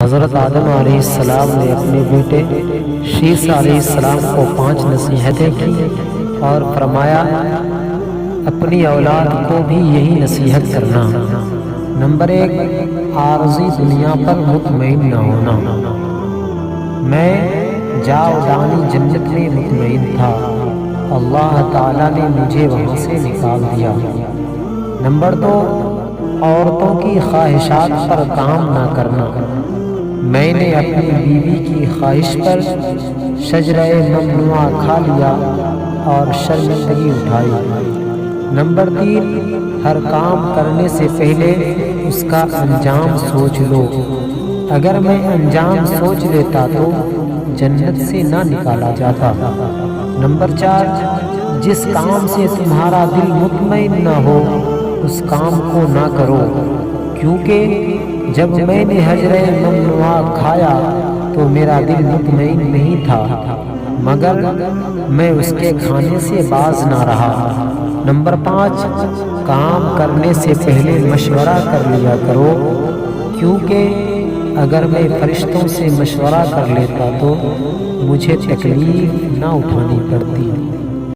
حضرت آدم علیہ السلام نے اپنے بیٹے شیس علیہ السلام کو 5 نصیحتیں کی اور فرمایا اپنی اولاد کو بھی یہی نصیحت کرنا۔ نمبر 1، عارضی دنیا پر مطمئن نہ ہونا۔ میں جاودانی جنت میں مطمئن تھا، اللہ تعالیٰ نے مجھے وہاں سے نکال دیا۔ نمبر 2، عورتوں کی خواہشات پر کام نہ کرنا۔ میں نے اپنی بیوی کی خواہش پر شجرہ ممنوعہ کھا لیا اور شرمندگی اٹھائی۔ نمبر 3، ہر کام کرنے سے پہلے اس کا انجام سوچ لو۔ اگر میں انجام سوچ لیتا تو جنت سے نہ نکالا جاتا۔ نمبر 4، جس کام سے تمہارا دل مطمئن نہ ہو اس کام کو نہ کرو، کیونکہ جب میں نے حجرہ ممنوعہ کھایا تو میرا دل مطمئن نہیں تھا، مگر میں اس کے کھانے سے باز نہ رہا۔ نمبر 5، کام کرنے سے پہلے مشورہ کر لیا کرو، کیونکہ اگر میں فرشتوں سے مشورہ کر لیتا تو مجھے تکلیف نہ اٹھانی پڑتی۔